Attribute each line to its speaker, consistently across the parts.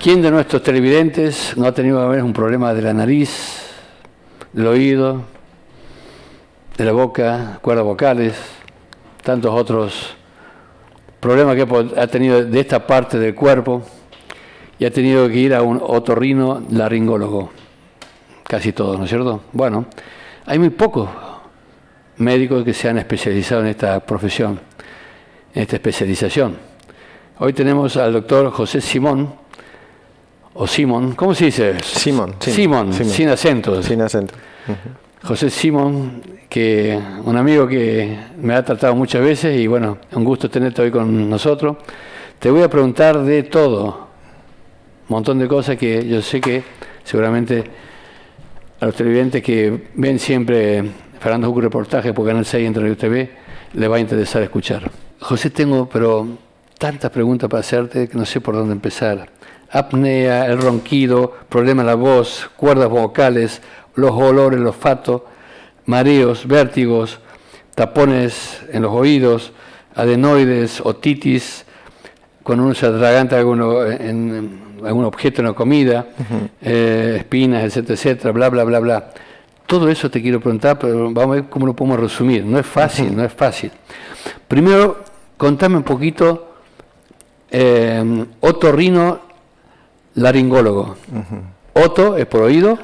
Speaker 1: ¿Quién de nuestros televidentes no ha tenido a veces un problema de la nariz, del oído, de la boca, cuerdas vocales, tantos otros problemas que ha tenido de esta parte del cuerpo y ha tenido que ir a un otorrino laringólogo? Casi todos, ¿no es cierto? Bueno, hay muy pocos médicos que se han especializado en esta profesión, en esta especialización. Hoy tenemos al doctor José Simón, o Simón, ¿cómo se dice?
Speaker 2: Simón,
Speaker 1: sin acento.
Speaker 2: Sin acento.
Speaker 1: José Simón, que un amigo que me ha tratado muchas veces y bueno, un gusto tenerte hoy con nosotros. Te voy a preguntar de todo, un montón de cosas que yo sé que seguramente a los televidentes que ven siempre Fernando Jucú Reportaje por Canal 6 en Radio TV, les va a interesar escuchar. José, tengo pero tantas preguntas para hacerte que no sé por dónde empezar. Apnea, el ronquido, problema en la voz, cuerdas vocales, los olores, el olfato, mareos, vértigos, tapones en los oídos, adenoides, otitis, cuando uno se atraganta en algún objeto en la comida, espinas, etcétera, etcétera, bla, bla, bla, bla. Todo eso te quiero preguntar, pero vamos a ver cómo lo podemos resumir. No es fácil, no es fácil. Primero, contame un poquito, otorrino laringólogo. Oto es por oído.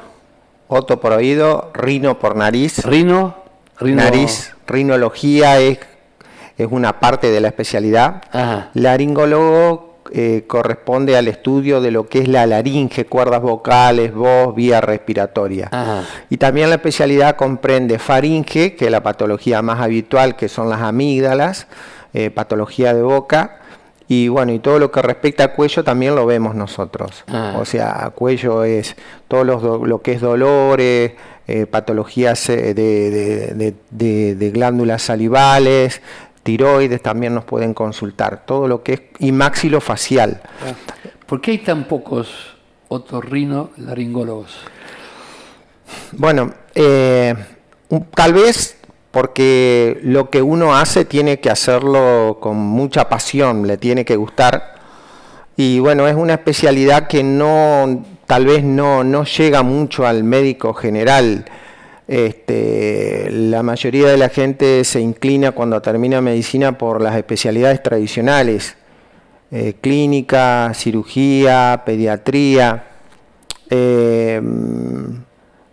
Speaker 2: Oto por oído, rino por nariz.
Speaker 1: Rino.
Speaker 2: Nariz, rinología es una parte de la especialidad.
Speaker 1: Ajá.
Speaker 2: Laringólogo corresponde al estudio de lo que es la laringe, cuerdas vocales, voz, vía respiratoria.
Speaker 1: Ajá.
Speaker 2: Y también la especialidad comprende faringe, que es la patología más habitual, que son las amígdalas, patología de boca. Y bueno, y todo lo que respecta a cuello también lo vemos nosotros. O sea, cuello es todo lo que es dolores, patologías de glándulas salivales, tiroides también nos pueden consultar. Todo lo que es, y maxilofacial.
Speaker 1: ¿Por qué hay tan pocos otorrinolaringólogos?
Speaker 2: Bueno, tal vez porque lo que uno hace tiene que hacerlo con mucha pasión, le tiene que gustar. Y bueno, es una especialidad que tal vez no llega mucho al médico general. La mayoría de la gente se inclina cuando termina medicina por las especialidades tradicionales, clínica, cirugía, pediatría.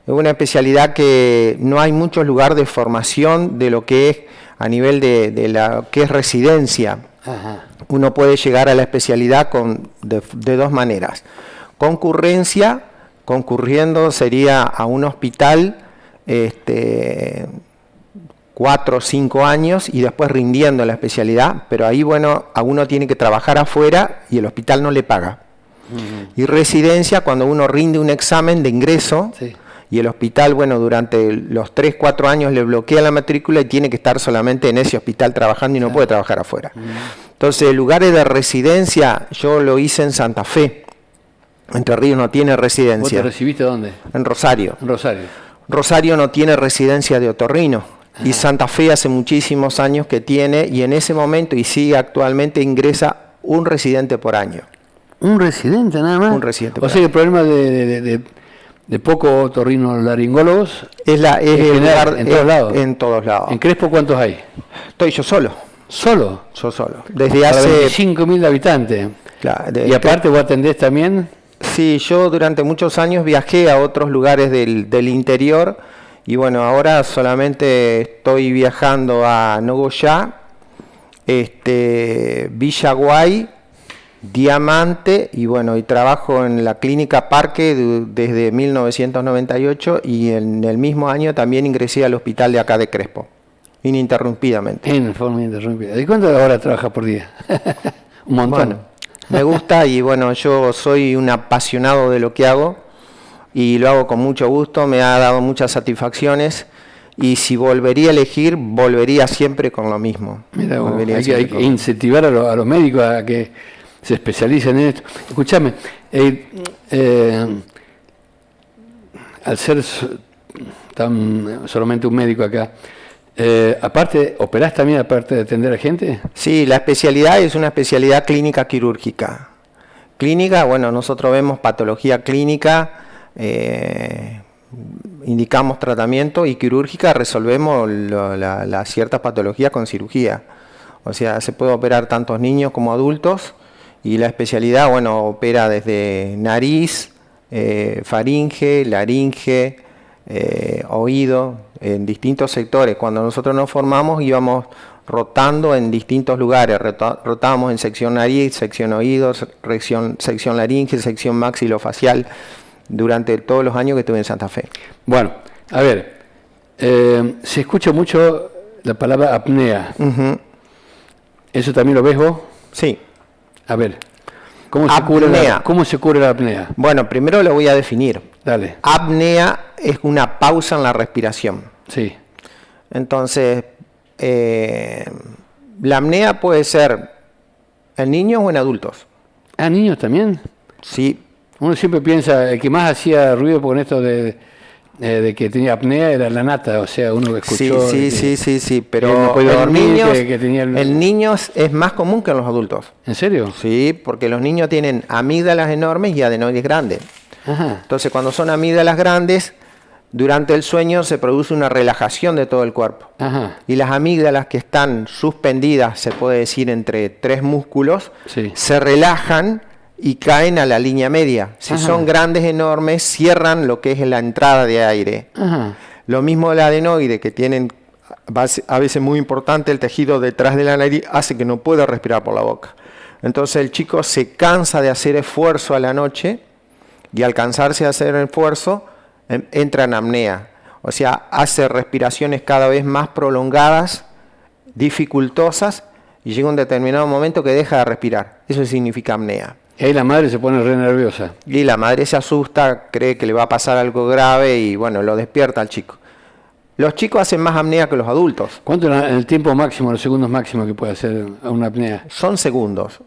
Speaker 2: Es una especialidad que no hay muchos lugares de formación de lo que es a nivel de la que es residencia.
Speaker 1: Ajá.
Speaker 2: Uno puede llegar a la especialidad de dos maneras. Concurriendo sería a un hospital 4 o 5 años y después rindiendo la especialidad, pero ahí bueno, a uno tiene que trabajar afuera y el hospital no le paga. Y residencia cuando uno rinde un examen de ingreso.
Speaker 1: Sí.
Speaker 2: Y el hospital, bueno, durante los 3, 4 años le bloquea la matrícula y tiene que estar solamente en ese hospital trabajando y no puede trabajar afuera. Entonces, lugares de residencia, yo lo hice en Santa Fe. Entre Ríos no tiene residencia.
Speaker 1: ¿Vos te recibiste dónde?
Speaker 2: En Rosario.
Speaker 1: En Rosario.
Speaker 2: Rosario no tiene residencia de otorrino. Y Santa Fe hace muchísimos años que tiene, y en ese momento, y sigue actualmente, ingresa un residente por año.
Speaker 1: ¿Un residente nada más?
Speaker 2: Un residente por
Speaker 1: año. O sea, el problema de poco otorrinolaringólogos
Speaker 2: es el lugar
Speaker 1: en todos lados.
Speaker 2: En todos lados.
Speaker 1: ¿En Crespo cuántos hay?
Speaker 2: Estoy yo solo.
Speaker 1: ¿Solo?
Speaker 2: Yo solo. Desde
Speaker 1: Para
Speaker 2: hace
Speaker 1: 25.000 habitantes.
Speaker 2: Claro,
Speaker 1: ¿Y aparte vos atendés también?
Speaker 2: Sí, yo durante muchos años viajé a otros lugares del interior y bueno, ahora solamente estoy viajando a Nogoyá, Villaguay, Diamante y bueno, y trabajo en la clínica Parque desde 1998 y en el mismo año también ingresé al hospital de acá de Crespo, ininterrumpidamente.
Speaker 1: En forma ininterrumpida. ¿Y cuántas horas trabajas por día? Un montón.
Speaker 2: Bueno, me gusta y bueno, yo soy un apasionado de lo que hago y lo hago con mucho gusto, me ha dado muchas satisfacciones y si volvería a elegir, volvería siempre con lo mismo.
Speaker 1: Mira, hay que incentivar a los médicos a que se especializan en esto. Escúchame, al ser solamente un médico acá, aparte, ¿operás también aparte de atender a gente?
Speaker 2: Sí, la especialidad es una especialidad clínica quirúrgica, Clínica, bueno, nosotros vemos patología clínica, indicamos tratamiento, y quirúrgica resolvemos las ciertas patologías con cirugía. O sea, se puede operar tantos niños como adultos, y la especialidad, bueno, opera desde nariz, faringe, laringe, oído, en distintos sectores. Cuando nosotros nos formamos íbamos rotando en distintos lugares, rotábamos en sección nariz, sección oído, sección laringe, sección maxilofacial, durante todos los años que estuve en Santa Fe.
Speaker 1: Bueno, a ver, se escucha mucho la palabra apnea.
Speaker 2: Uh-huh.
Speaker 1: ¿Eso también lo ves vos?
Speaker 2: Sí.
Speaker 1: A ver, ¿cómo se cura la apnea?
Speaker 2: Bueno, primero lo voy a definir.
Speaker 1: Dale.
Speaker 2: Apnea es una pausa en la respiración.
Speaker 1: Sí.
Speaker 2: Entonces, la apnea puede ser en niños o en adultos.
Speaker 1: ¿Ah, niños también?
Speaker 2: Sí.
Speaker 1: Uno siempre piensa, el que más hacía ruido con esto de que tenía apnea era la nata, o sea, uno que escuchó...
Speaker 2: Sí, pero
Speaker 1: no podía dormir,
Speaker 2: niños,
Speaker 1: que tenía
Speaker 2: en niños es más común que en los adultos.
Speaker 1: ¿En serio?
Speaker 2: Sí, porque los niños tienen amígdalas enormes y adenoides grandes.
Speaker 1: Ajá.
Speaker 2: Entonces, cuando son amígdalas grandes, durante el sueño se produce una relajación de todo el cuerpo.
Speaker 1: Ajá.
Speaker 2: Y las amígdalas, que están suspendidas, se puede decir, entre tres músculos,
Speaker 1: sí,
Speaker 2: se relajan y caen a la línea media. Si
Speaker 1: Ajá.
Speaker 2: son grandes, enormes, cierran lo que es la entrada de aire.
Speaker 1: Ajá.
Speaker 2: Lo mismo el adenoide, que tienen a veces muy importante el tejido detrás de la nariz, hace que no pueda respirar por la boca. Entonces el chico se cansa de hacer esfuerzo a la noche, y al cansarse de hacer esfuerzo, entra en apnea. O sea, hace respiraciones cada vez más prolongadas, dificultosas, y llega un determinado momento que deja de respirar. Eso significa apnea.
Speaker 1: Y ahí la madre se pone re nerviosa.
Speaker 2: Y la madre se asusta, cree que le va a pasar algo grave y bueno, lo despierta al chico. Los chicos hacen más apnea que los adultos.
Speaker 1: ¿Cuánto es el tiempo máximo, los segundos máximos que puede hacer una apnea?
Speaker 2: Son segundos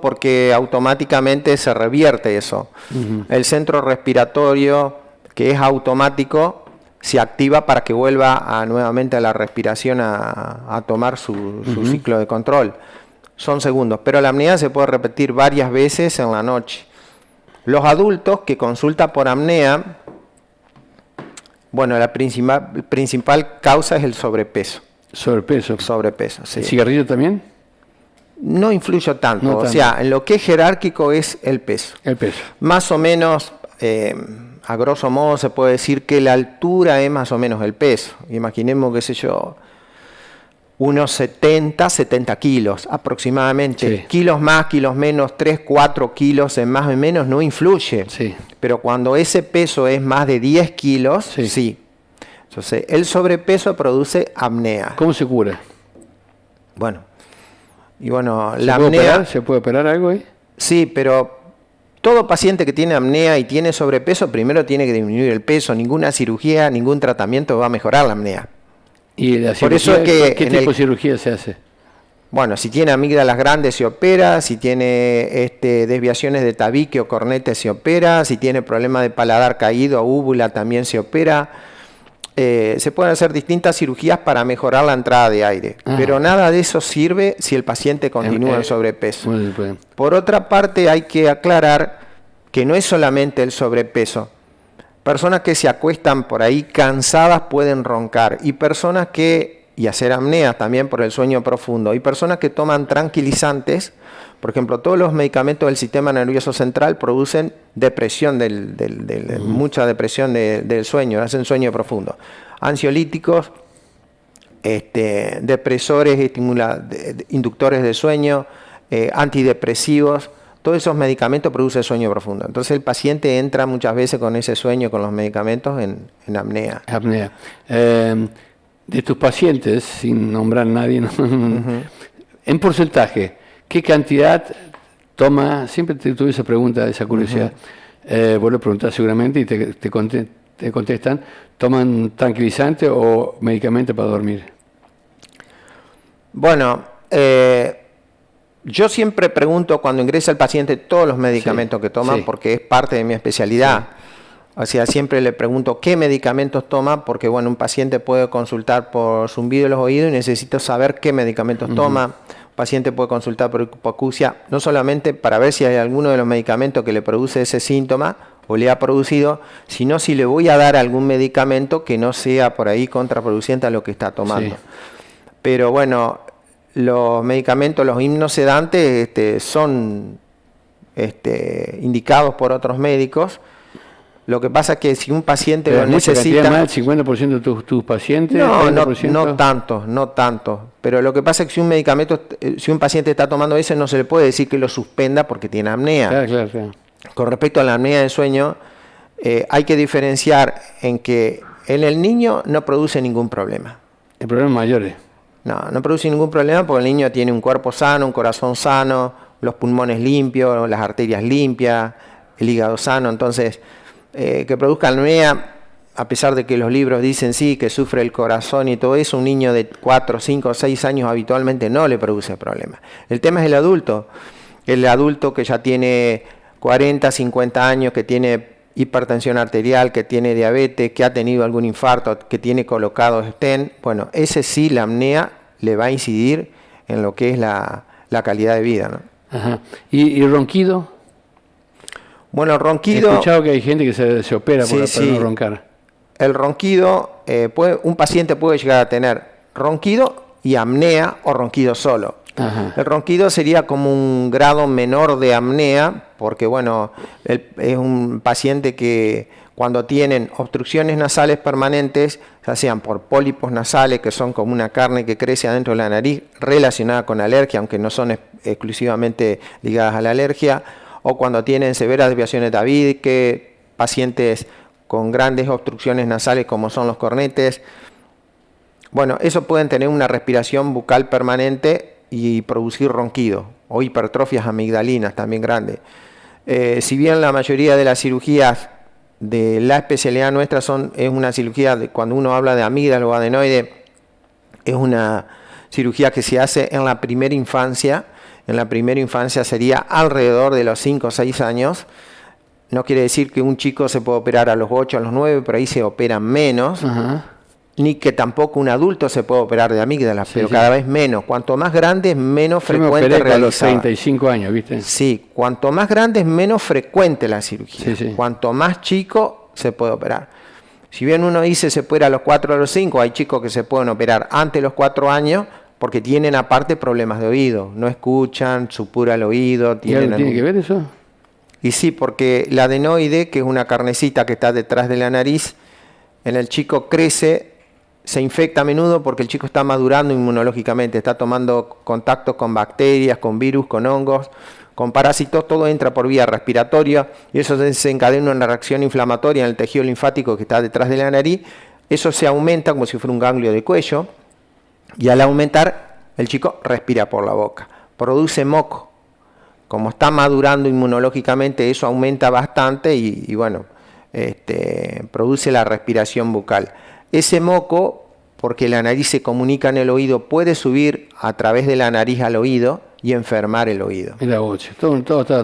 Speaker 2: porque automáticamente se revierte eso. Uh-huh. El centro respiratorio, que es automático, se activa para que vuelva nuevamente a la respiración a tomar su uh-huh. ciclo de control. Son segundos, pero la apnea se puede repetir varias veces en la noche. Los adultos que consultan por apnea, bueno, la principal causa es el sobrepeso.
Speaker 1: Sobrepeso,
Speaker 2: sí.
Speaker 1: ¿El cigarrillo también?
Speaker 2: No influye tanto,
Speaker 1: No tanto.
Speaker 2: O sea, en lo que es jerárquico es el peso.
Speaker 1: El peso.
Speaker 2: Más o menos, a grosso modo se puede decir que la altura es más o menos el peso. Imaginemos, qué sé yo, unos 70 kilos aproximadamente.
Speaker 1: Sí.
Speaker 2: Kilos más, kilos menos, 3, 4 kilos en más o menos no influye.
Speaker 1: Sí.
Speaker 2: Pero cuando ese peso es más de 10 kilos, sí. Entonces, el sobrepeso produce apnea.
Speaker 1: ¿Cómo se cura?
Speaker 2: Bueno, la apnea...
Speaker 1: ¿Se puede operar algo ahí?
Speaker 2: Sí, pero todo paciente que tiene apnea y tiene sobrepeso, primero tiene que disminuir el peso. Ninguna cirugía, ningún tratamiento va a mejorar la apnea.
Speaker 1: ¿Y la cirugía,
Speaker 2: por eso es que
Speaker 1: qué tipo de cirugía se hace?
Speaker 2: Bueno, si tiene amígdalas grandes se opera, si tiene desviaciones de tabique o cornete se opera, si tiene problema de paladar caído o úvula también se opera. Se pueden hacer distintas cirugías para mejorar la entrada de aire, pero nada de eso sirve si el paciente continúa en sobrepeso. Por otra parte, hay que aclarar que no es solamente el sobrepeso. Personas que se acuestan por ahí cansadas pueden roncar, y hacer apnea también por el sueño profundo. Y personas que toman tranquilizantes, por ejemplo, todos los medicamentos del sistema nervioso central producen depresión, mucha depresión del sueño, hacen sueño profundo. Ansiolíticos, depresores, inductores de sueño, antidepresivos, todos esos medicamentos producen sueño profundo. Entonces el paciente entra muchas veces con ese sueño, con los medicamentos, en apnea.
Speaker 1: Apnea. De tus pacientes, sin nombrar a nadie, ¿no? Uh-huh. En porcentaje, ¿qué cantidad toma? Siempre te tuve esa pregunta, esa curiosidad. Uh-huh. Vos lo preguntás seguramente y te contestan, ¿toman tranquilizante o medicamento para dormir?
Speaker 2: Bueno, yo siempre pregunto cuando ingresa el paciente todos los medicamentos que toma, porque es parte de mi especialidad. Sí. O sea, siempre le pregunto qué medicamentos toma, porque bueno, un paciente puede consultar por zumbido de los oídos y necesito saber qué medicamentos toma. paciente puede consultar por hipoacusia, no solamente para ver si hay alguno de los medicamentos que le produce ese síntoma o le ha producido, sino si le voy a dar algún medicamento que no sea por ahí contraproducente a lo que está tomando.
Speaker 1: Sí.
Speaker 2: Pero bueno, los medicamentos, los hipnosedantes, son indicados por otros médicos. Lo que pasa es que si un paciente
Speaker 1: ¿Pero
Speaker 2: lo
Speaker 1: mucha
Speaker 2: necesita...
Speaker 1: cantidad más, el 50% de tus pacientes?
Speaker 2: No, no,
Speaker 1: 30%?
Speaker 2: no tanto. Pero lo que pasa es que si un medicamento, si un paciente está tomando ese, no se le puede decir que lo suspenda porque tiene apnea.
Speaker 1: Claro.
Speaker 2: Con respecto a la apnea de sueño, hay que diferenciar en que en el niño no produce ningún problema.
Speaker 1: El problema es mayores.
Speaker 2: No produce ningún problema porque el niño tiene un cuerpo sano, un corazón sano, los pulmones limpios, las arterias limpias, el hígado sano. Entonces, que produzca apnea, a pesar de que los libros dicen sí, que sufre el corazón y todo eso, un niño de 4, 5, 6 años habitualmente no le produce problema. El tema es el adulto que ya tiene 40, 50 años, que tiene hipertensión arterial, que tiene diabetes, que ha tenido algún infarto, que tiene colocado stent. Bueno, ese sí, la apnea le va a incidir en lo que es la calidad de vida, ¿no?
Speaker 1: Ajá. ¿Y ronquido?
Speaker 2: Bueno, el ronquido...
Speaker 1: He escuchado que hay gente que se opera para no roncar.
Speaker 2: El ronquido, un paciente puede llegar a tener ronquido y apnea o ronquido solo.
Speaker 1: Ajá.
Speaker 2: El ronquido sería como un grado menor de apnea, porque bueno, es un paciente que cuando tienen obstrucciones nasales permanentes, ya sean por pólipos nasales, que son como una carne que crece adentro de la nariz, relacionada con alergia, aunque no son exclusivamente ligadas a la alergia, o cuando tienen severas desviaciones de David, que pacientes con grandes obstrucciones nasales como son los cornetes. Bueno, eso pueden tener una respiración bucal permanente y producir ronquido, o hipertrofias amigdalinas también grandes. Si bien la mayoría de las cirugías de la especialidad nuestra es una cirugía, cuando uno habla de amígdala o adenoide, es una cirugía que se hace en la primera infancia. En la primera infancia sería alrededor de los 5 o 6 años. No quiere decir que un chico se pueda operar a los 8, a los 9, por ahí se operan menos.
Speaker 1: Ajá.
Speaker 2: Ni que tampoco un adulto se puede operar de amígdalas, pero cada vez menos. Cuanto más grande, menos frecuente realizada.
Speaker 1: A los 35 años, ¿viste?
Speaker 2: Sí, cuanto más grande es menos frecuente la cirugía.
Speaker 1: Sí.
Speaker 2: Cuanto más chico se puede operar. Si bien uno dice se puede a los 4 o a los 5, hay chicos que se pueden operar antes de los 4 años porque tienen aparte problemas de oído. No escuchan, supura el oído.
Speaker 1: ¿Tiene que ver eso?
Speaker 2: Y sí, porque la adenoide, que es una carnecita que está detrás de la nariz, en el chico crece, se infecta a menudo porque el chico está madurando inmunológicamente, está tomando contactos con bacterias, con virus, con hongos, con parásitos, todo entra por vía respiratoria y eso desencadena una reacción inflamatoria en el tejido linfático que está detrás de la nariz. Eso se aumenta como si fuera un ganglio de cuello y al aumentar el chico respira por la boca, produce moco. Como está madurando inmunológicamente, eso aumenta bastante y bueno, produce la respiración bucal. Ese moco, porque la nariz se comunica en el oído, puede subir a través de la nariz al oído y enfermar el oído.
Speaker 1: Mira,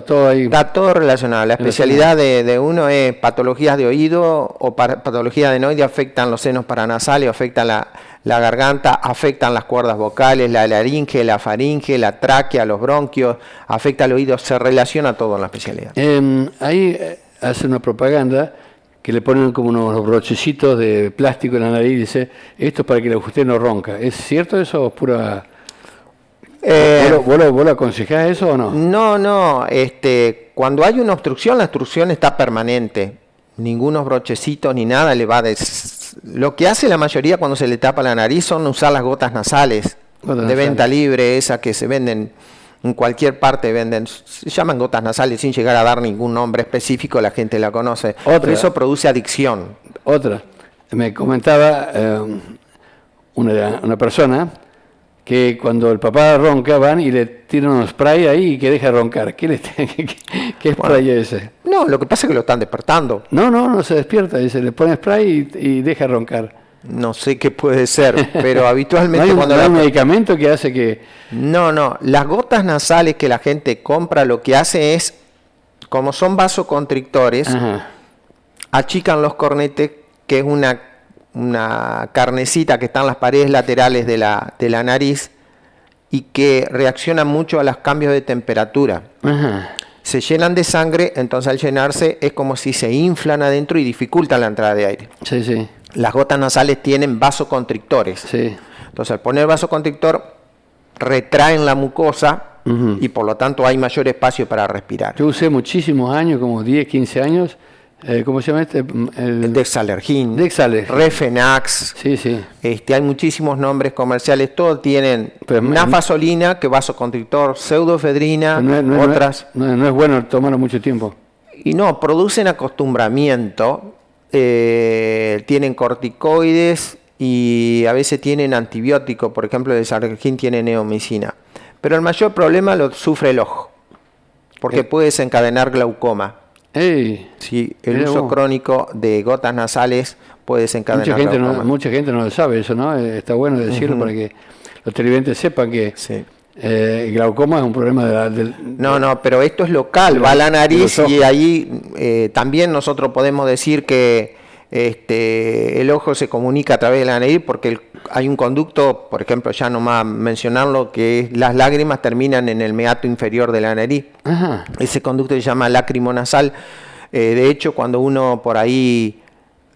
Speaker 1: todo ahí.
Speaker 2: Está todo relacionado. La especialidad de uno es patologías de oído o patologías de adenoide, afectan los senos paranasales, afectan la garganta, afectan las cuerdas vocales, la laringe, la faringe, la tráquea, los bronquios, afecta el oído, se relaciona todo en la especialidad.
Speaker 1: Ahí hace una propaganda que le ponen como unos brochecitos de plástico en la nariz y dice, esto es para que usted no ronca. ¿Es cierto eso o es pura...? ¿Vos lo aconsejás eso o no?
Speaker 2: No, cuando hay una obstrucción, la obstrucción está permanente. Ningunos brochecitos ni nada le va a... Lo que hace la mayoría cuando se le tapa la nariz son usar las gotas nasales de venta libre, esas que se venden en cualquier parte, se llaman gotas nasales sin llegar a dar ningún nombre específico, la gente la conoce. Pero eso produce adicción.
Speaker 1: Otra, me comentaba una persona que cuando el papá ronca van y le tiran un spray ahí y que deja roncar. ¿Qué spray es ese?
Speaker 2: No, lo que pasa es que lo están despertando.
Speaker 1: No se despierta, dice, le pone spray y deja roncar.
Speaker 2: No sé qué puede ser, pero habitualmente
Speaker 1: ¿No hay,
Speaker 2: cuando
Speaker 1: ¿no hay un medicamento que hace que...?
Speaker 2: No, las gotas nasales que la gente compra lo que hace es, como son vasoconstrictores, achican los cornetes, que es una carnecita que está en las paredes laterales de la nariz, y que reaccionan mucho a los cambios de temperatura.
Speaker 1: Ajá.
Speaker 2: Se llenan de sangre, entonces al llenarse es como si se inflan adentro y dificultan la entrada de aire.
Speaker 1: Sí, sí.
Speaker 2: Las gotas nasales tienen vasoconstrictores.
Speaker 1: Sí.
Speaker 2: Entonces al poner vasoconstrictor retraen la mucosa y por lo tanto hay mayor espacio para respirar.
Speaker 1: Yo usé muchísimos años, como 10, 15 años, ¿cómo se llama este?
Speaker 2: El Dexalergin,
Speaker 1: Dexalergin.
Speaker 2: Refenax.
Speaker 1: Sí, sí.
Speaker 2: Hay muchísimos nombres comerciales, todos tienen nafasolina, que vasoconstrictor, pseudoefedrina, otras.
Speaker 1: No es bueno tomarlo mucho tiempo.
Speaker 2: Y no, producen acostumbramiento, tienen corticoides y a veces tienen antibiótico, por ejemplo el Dexalergin tiene neomicina. Pero el mayor problema lo sufre el ojo, porque puede desencadenar glaucoma.
Speaker 1: Ey,
Speaker 2: Sí, el uso crónico de gotas nasales puede desencadenar glaucoma.
Speaker 1: Mucha gente no lo sabe eso, ¿no? Está bueno decirlo para que los televidentes sepan que
Speaker 2: Sí.
Speaker 1: el glaucoma es un problema
Speaker 2: No, pero esto es local, va a la nariz y ahí también nosotros podemos decir que el ojo se comunica a través de la nariz porque hay un conducto, por ejemplo, ya nomás mencionarlo, que las lágrimas terminan en el meato inferior de la nariz.
Speaker 1: Ajá.
Speaker 2: Ese conducto se llama lácrimo-nasal. De hecho, cuando uno por ahí,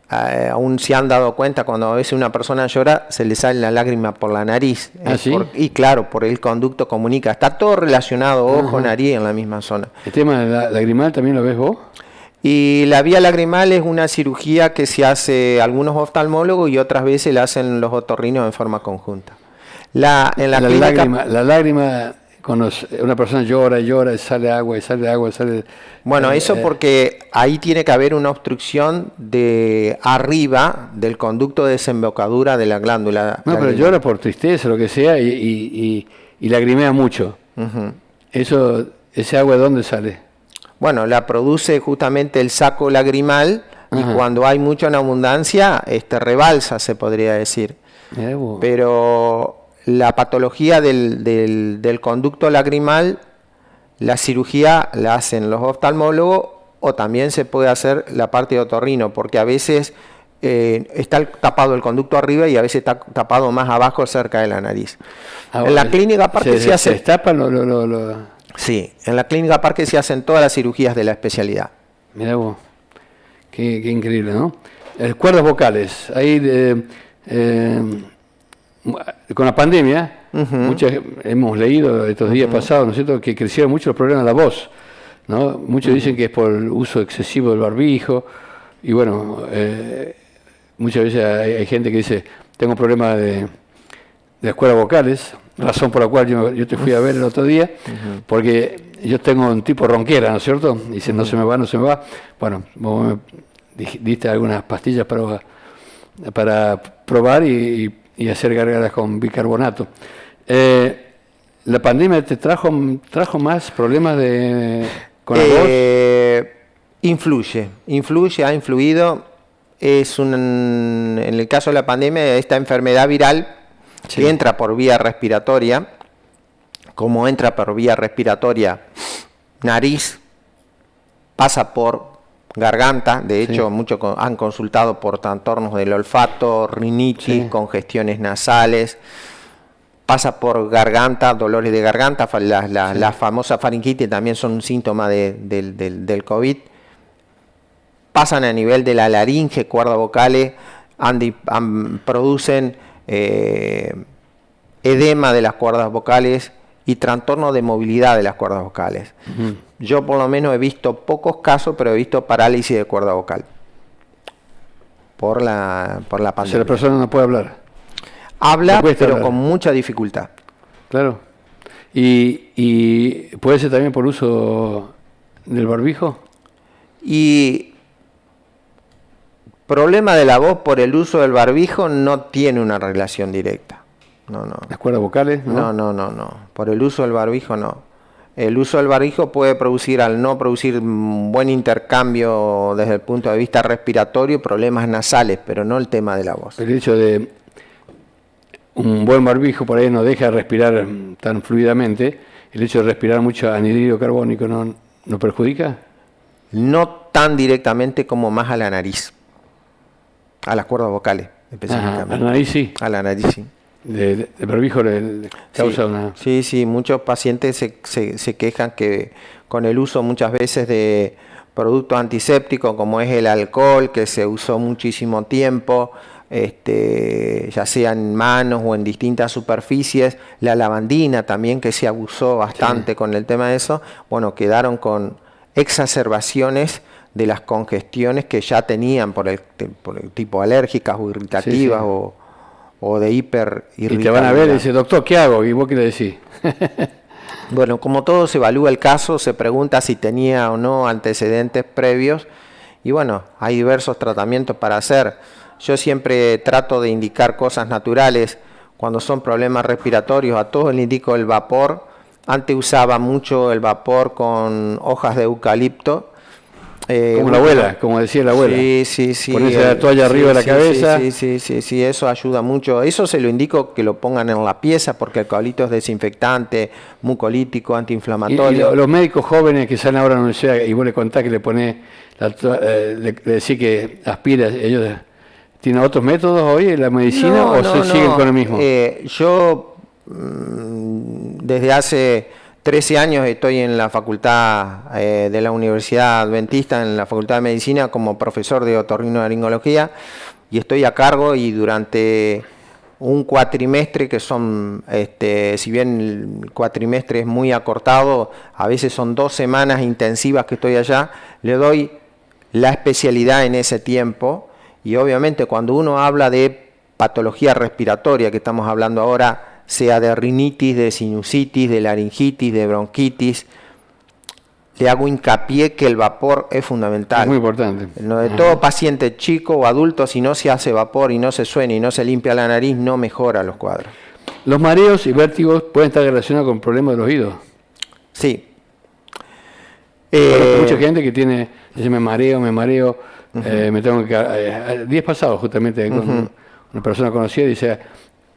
Speaker 2: aún se han dado cuenta, cuando a veces una persona llora, se le sale la lágrima por la nariz.
Speaker 1: ¿Ah, sí?
Speaker 2: Y claro, por el conducto comunica. Está todo relacionado, ojo, nariz, en la misma zona.
Speaker 1: ¿El tema lagrimal también lo ves vos?
Speaker 2: Y la vía lagrimal es una cirugía que se hace algunos oftalmólogos y otras veces la hacen los otorrinos en forma conjunta. La
Speaker 1: lágrima, cuando una persona llora y llora, y sale agua, y sale agua, sale...
Speaker 2: Bueno, eso porque ahí tiene que haber una obstrucción de arriba del conducto de desembocadura de la glándula.
Speaker 1: No, pero llora por tristeza, lo que sea, y lagrimea mucho. ¿Ese agua de dónde sale?
Speaker 2: Bueno, la produce justamente el saco lagrimal y cuando hay mucho en abundancia, rebalsa, se podría decir. Pero la patología del conducto lagrimal, la cirugía la hacen los oftalmólogos o también se puede hacer la parte de otorrino, porque a veces está tapado el conducto arriba y a veces está tapado más abajo cerca de la nariz. En la clínica aparte se hace...
Speaker 1: ¿Se destapan
Speaker 2: Sí, en la clínica Parque se hacen todas las cirugías de la especialidad.
Speaker 1: Mirá vos, qué increíble, ¿no? Cuerdas vocales, ahí con la pandemia, hemos leído estos días pasados, ¿no es cierto?, que crecieron mucho los problemas de la voz, ¿no? Muchos dicen que es por el uso excesivo del barbijo, y bueno, muchas veces hay gente que dice, tengo problemas de las cuerdas vocales, razón por la cual yo te fui a ver el otro día, porque yo tengo un tipo ronquera, ¿no es cierto? Dice, no se me va, no se me va. Bueno, vos me diste algunas pastillas para probar y hacer gargaras con bicarbonato. ¿La pandemia te trajo más problemas con la voz?
Speaker 2: Influye, ha influido. En el caso de la pandemia, esta enfermedad viral que entra por vía respiratoria, como entra por vía respiratoria nariz, pasa por garganta, de hecho muchos han consultado por trastornos del olfato, rinitis, congestiones nasales, pasa por garganta, dolores de garganta, la famosa faringitis también son un síntoma del COVID, pasan a nivel de la laringe, cuerdas vocales, producen edema de las cuerdas vocales y trastorno de movilidad de las cuerdas vocales. Yo por lo menos he visto pocos casos, pero he visto parálisis de cuerda vocal por la pandemia.
Speaker 1: O sea, la persona no puede hablar.
Speaker 2: Habla, pero con mucha dificultad.
Speaker 1: Claro. ¿Y puede ser también por uso del barbijo?
Speaker 2: Y problema de la voz por el uso del barbijo no tiene una relación directa. No.
Speaker 1: ¿Las cuerdas vocales?
Speaker 2: No. Por el uso del barbijo no. El uso del barbijo puede producir, al no producir un buen intercambio desde el punto de vista respiratorio, problemas nasales, pero no el tema de la voz.
Speaker 1: El hecho de un buen barbijo por ahí no deja de respirar tan fluidamente, el hecho de respirar mucho anhídrido carbónico no perjudica.
Speaker 2: No tan directamente como más a la nariz, a las cuerdas vocales específicamente.
Speaker 1: A la nariz sí.
Speaker 2: A la nariz sí.
Speaker 1: de barbijo le causa una...
Speaker 2: Sí, muchos pacientes se quejan que con el uso muchas veces de productos antisépticos como es el alcohol, que se usó muchísimo tiempo, ya sea en manos o en distintas superficies, la lavandina también que se abusó bastante con el tema de eso, bueno, quedaron con exacerbaciones de las congestiones que ya tenían por el tipo alérgicas o irritativas o de hiperirritabilidad.
Speaker 1: Y te van a ver y dice, doctor, ¿qué hago? ¿Y vos qué le decís?
Speaker 2: Bueno, como todo se evalúa el caso, se pregunta si tenía o no antecedentes previos y bueno, hay diversos tratamientos para hacer. Yo siempre trato de indicar cosas naturales. Cuando son problemas respiratorios, a todos les indico el vapor. Antes usaba mucho el vapor con hojas de eucalipto.
Speaker 1: Como la abuela, como decía la abuela.
Speaker 2: Sí.
Speaker 1: Ponerse la toalla arriba de la cabeza.
Speaker 2: Sí, eso ayuda mucho. Eso se lo indico que lo pongan en la pieza porque el eucalipto es desinfectante, mucolítico, antiinflamatorio.
Speaker 1: Y los médicos jóvenes que salen ahora a la universidad y vos le contás que le ponés, le decís que aspira, ellos tienen otros métodos hoy en la medicina siguen con el mismo.
Speaker 2: Yo desde hace 13 años estoy en la facultad de la Universidad Adventista, en la Facultad de Medicina, como profesor de otorrinolaringología y estoy a cargo y durante un cuatrimestre, que son, si bien el cuatrimestre es muy acortado, a veces son 2 semanas intensivas que estoy allá, le doy la especialidad en ese tiempo y obviamente cuando uno habla de patología respiratoria, que estamos hablando ahora, sea de rinitis, de sinusitis, de laringitis, de bronquitis, le hago hincapié que el vapor es fundamental.
Speaker 1: Es muy importante.
Speaker 2: Lo de todo paciente chico o adulto, si no se hace vapor y no se suena y no se limpia la nariz, no mejora los cuadros.
Speaker 1: ¿Los mareos y vértigos pueden estar relacionados con problemas de los oídos?
Speaker 2: Sí.
Speaker 1: Mucha gente que dice me mareo, me tengo que... días pasados justamente con una persona conocida, dice...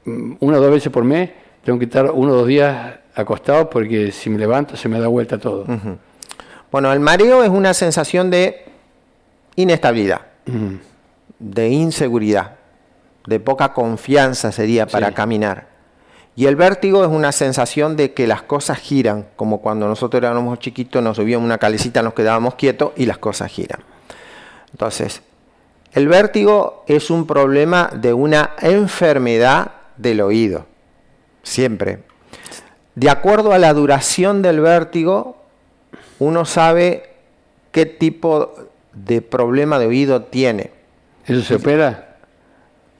Speaker 1: 1 o 2 veces por mes tengo que estar 1 o 2 días acostado porque si me levanto se me da vuelta todo.
Speaker 2: Bueno, el mareo es una sensación de inestabilidad, de inseguridad, de poca confianza sería para caminar. Y el vértigo es una sensación de que las cosas giran, como cuando nosotros éramos chiquitos, nos subíamos una calecita, nos quedábamos quietos y las cosas giran. Entonces, el vértigo es un problema de una enfermedad del oído, siempre. De acuerdo a la duración del vértigo, uno sabe qué tipo de problema de oído tiene.
Speaker 1: ¿Eso se opera?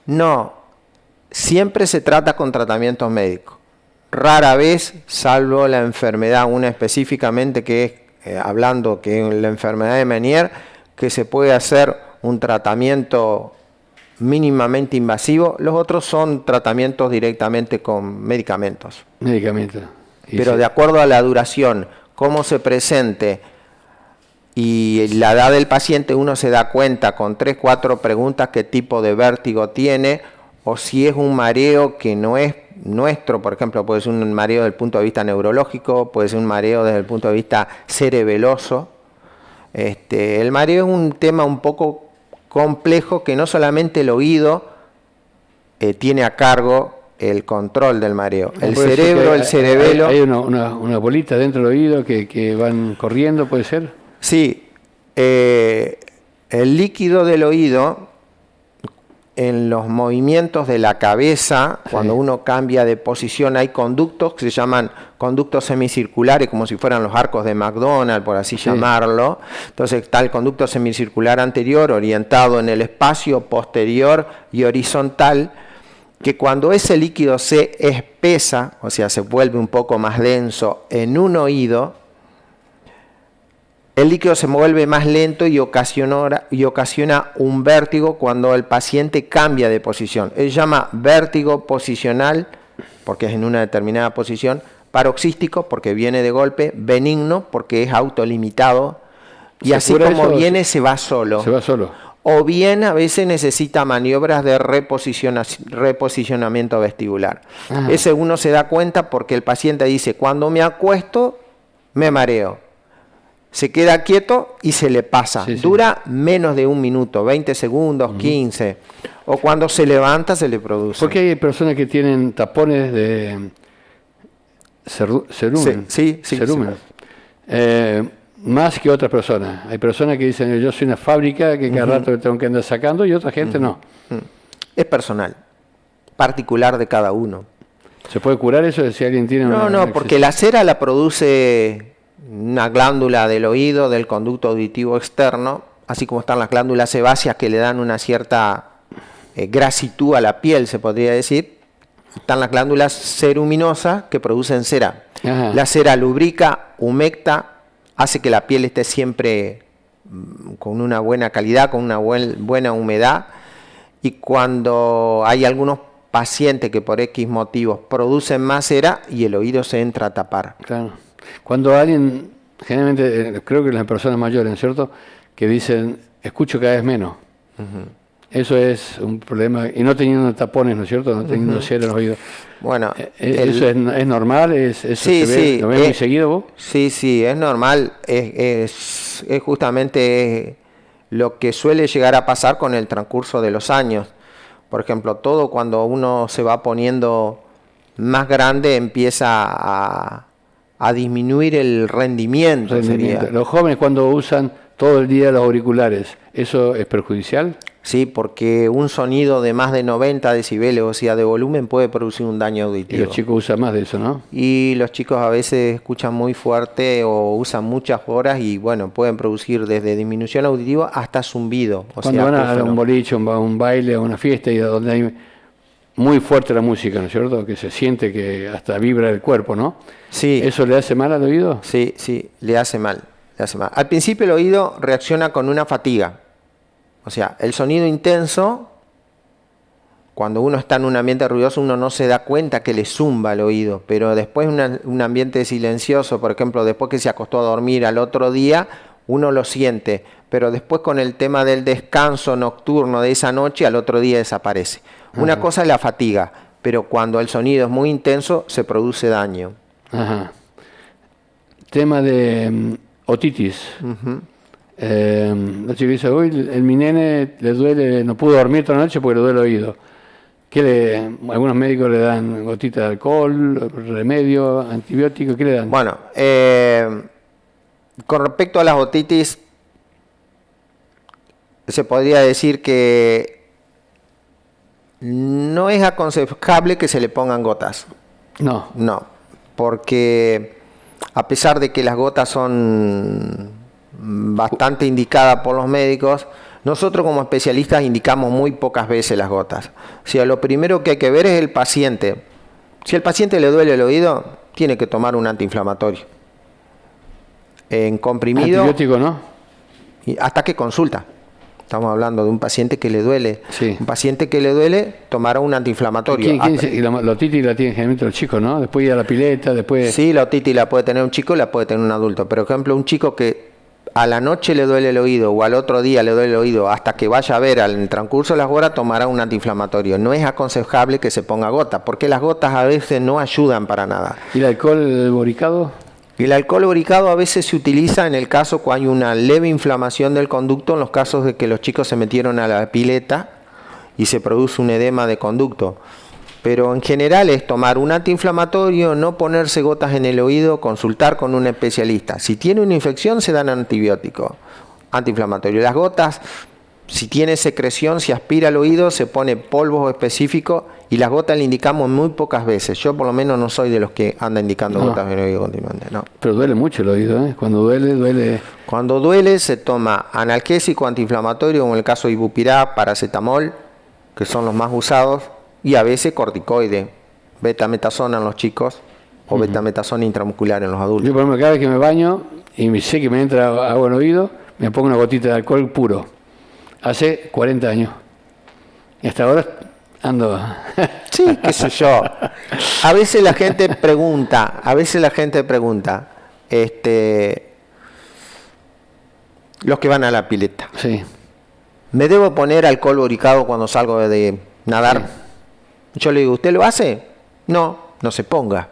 Speaker 2: No, siempre se trata con tratamientos médicos. Rara vez, salvo la enfermedad, una específicamente que es, hablando que es la enfermedad de Meniere, que se puede hacer un tratamiento mínimamente invasivo, los otros son tratamientos directamente con medicamentos.
Speaker 1: Medicamentos.
Speaker 2: Pero de acuerdo a la duración, cómo se presente y la edad del paciente, uno se da cuenta con 3, 4 preguntas qué tipo de vértigo tiene o si es un mareo que no es nuestro, por ejemplo, puede ser un mareo desde el punto de vista neurológico, puede ser un mareo desde el punto de vista cerebeloso. El mareo es un tema un poco complejo que no solamente el oído tiene a cargo el control del mareo. El cerebro, el cerebelo...
Speaker 1: ¿Hay una bolita dentro del oído que van corriendo, puede ser?
Speaker 2: Sí. El líquido del oído, en los movimientos de la cabeza, cuando uno cambia de posición, hay conductos que se llaman conductos semicirculares, como si fueran los arcos de McDonald's, por así llamarlo. Entonces está el conducto semicircular anterior, orientado en el espacio, posterior y horizontal, que cuando ese líquido se espesa, o sea, se vuelve un poco más denso en un oído, el líquido se vuelve más lento y ocasiona un vértigo cuando el paciente cambia de posición. Él llama vértigo posicional, porque es en una determinada posición, paroxístico, porque viene de golpe, benigno, porque es autolimitado, y así como viene, se va solo.
Speaker 1: Se va solo.
Speaker 2: O bien a veces necesita maniobras de reposicionamiento vestibular. Ese uno se da cuenta porque el paciente dice, cuando me acuesto, me mareo. Se queda quieto y se le pasa. Dura menos de 1 minuto, 20 segundos, 15. O cuando se levanta se le produce.
Speaker 1: Porque hay personas que tienen tapones de cerumen.
Speaker 2: Sí.
Speaker 1: Más que otras personas. Hay personas que dicen, yo soy una fábrica que cada rato tengo que andar sacando, y otra gente no.
Speaker 2: Es personal, particular de cada uno.
Speaker 1: ¿Se puede curar eso si alguien tiene
Speaker 2: No, porque la cera la produce una glándula del oído, del conducto auditivo externo, así como están las glándulas sebáceas que le dan una cierta grasitud a la piel, se podría decir. Están las glándulas ceruminosas que producen cera.
Speaker 1: Ajá.
Speaker 2: La cera lubrica, humecta, hace que la piel esté siempre con una buena calidad, con una buena humedad. Y cuando hay algunos pacientes que por X motivos producen más cera y el oído se entra a tapar.
Speaker 1: Claro. Cuando alguien, generalmente, creo que las personas mayores, ¿cierto?, que dicen, escucho cada vez menos. Eso es un problema. Y no teniendo tapones, ¿no es cierto?, no teniendo cera en los oídos.
Speaker 2: Bueno,
Speaker 1: ¿eso es normal? ¿Eso
Speaker 2: sí,
Speaker 1: se ve? ¿Lo ves muy seguido vos?
Speaker 2: Sí, es normal. Es justamente lo que suele llegar a pasar con el transcurso de los años. Por ejemplo, todo cuando uno se va poniendo más grande empieza a disminuir el rendimiento.
Speaker 1: Los jóvenes cuando usan todo el día los auriculares, ¿eso es perjudicial?
Speaker 2: Sí, porque un sonido de más de 90 decibeles, o sea, de volumen, puede producir un daño auditivo.
Speaker 1: Y los chicos usan más de eso, ¿no?
Speaker 2: Y los chicos a veces escuchan muy fuerte o usan muchas horas y, bueno, pueden producir desde disminución auditiva hasta zumbido.
Speaker 1: Cuando van a un boliche, un baile, a una fiesta y donde hay muy fuerte la música, ¿no es cierto? Que se siente que hasta vibra el cuerpo, ¿no?
Speaker 2: Sí.
Speaker 1: ¿Eso le hace mal al oído?
Speaker 2: Sí, le hace mal. Al principio el oído reacciona con una fatiga. O sea, el sonido intenso, cuando uno está en un ambiente ruidoso, uno no se da cuenta que le zumba el oído, pero después un ambiente silencioso, por ejemplo, después que se acostó a dormir al otro día, uno lo siente, pero después con el tema del descanso nocturno de esa noche, al otro día desaparece. Una cosa es la fatiga, pero cuando el sonido es muy intenso, se produce daño.
Speaker 1: Ajá. Tema de otitis. La chica dice, hoy mi nene le duele, no pudo dormir toda la noche porque le duele el oído. Algunos médicos le dan gotitas de alcohol, remedio, antibiótico, ¿qué le dan?
Speaker 2: Bueno, con respecto a las otitis, se podría decir que no es aconsejable que se le pongan gotas.
Speaker 1: No,
Speaker 2: porque a pesar de que las gotas son bastante indicada por los médicos, nosotros como especialistas indicamos muy pocas veces las gotas. O sea, lo primero que hay que ver es el paciente. Si al paciente le duele el oído, tiene que tomar un antiinflamatorio. En comprimido.
Speaker 1: Antibiótico, ¿no?
Speaker 2: Y hasta que consulta. Estamos hablando de un paciente que le duele.
Speaker 1: Sí.
Speaker 2: Un paciente que le duele tomará un antiinflamatorio.
Speaker 1: ¿Quién dice? Y la otitis la tienen generalmente los chicos, ¿no? Después ir a la pileta, después...
Speaker 2: Sí, la otitis la puede tener un chico y la puede tener un adulto. Por ejemplo, un chico que a la noche le duele el oído o al otro día le duele el oído, hasta que vaya a ver al transcurso de las horas tomará un antiinflamatorio. No es aconsejable que se ponga gota, porque las gotas a veces no ayudan para nada.
Speaker 1: ¿Y el alcohol boricado?
Speaker 2: El alcohol boricado a veces se utiliza en el caso cuando hay una leve inflamación del conducto, en los casos de que los chicos se metieron a la pileta y se produce un edema de conducto. Pero en general es tomar un antiinflamatorio, no ponerse gotas en el oído, consultar con un especialista. Si tiene una infección se dan antibióticos, antiinflamatorios. Las gotas, si tiene secreción, si aspira al oído, se pone polvo específico y las gotas le indicamos muy pocas veces. Yo por lo menos no soy de los que anda indicando gotas en el oído continuamente. No.
Speaker 1: Pero duele mucho el oído, ¿eh? Cuando duele...
Speaker 2: Cuando duele se toma analgésico, antiinflamatorio, como en el caso de Ibupirá, paracetamol, que son los más usados, y a veces corticoide, betametasona en los chicos o betametasona intramuscular en los adultos.
Speaker 1: Yo, por ejemplo, cada vez que me baño y sé que me entra agua en el oído, me pongo una gotita de alcohol puro. Hace 40 años. Y hasta ahora ando...
Speaker 2: Sí, qué sé yo. A veces la gente pregunta, los que van a la pileta.
Speaker 1: Sí.
Speaker 2: ¿Me debo poner alcohol boricado cuando salgo de nadar? Sí. Yo le digo, ¿usted lo hace? No, no se ponga.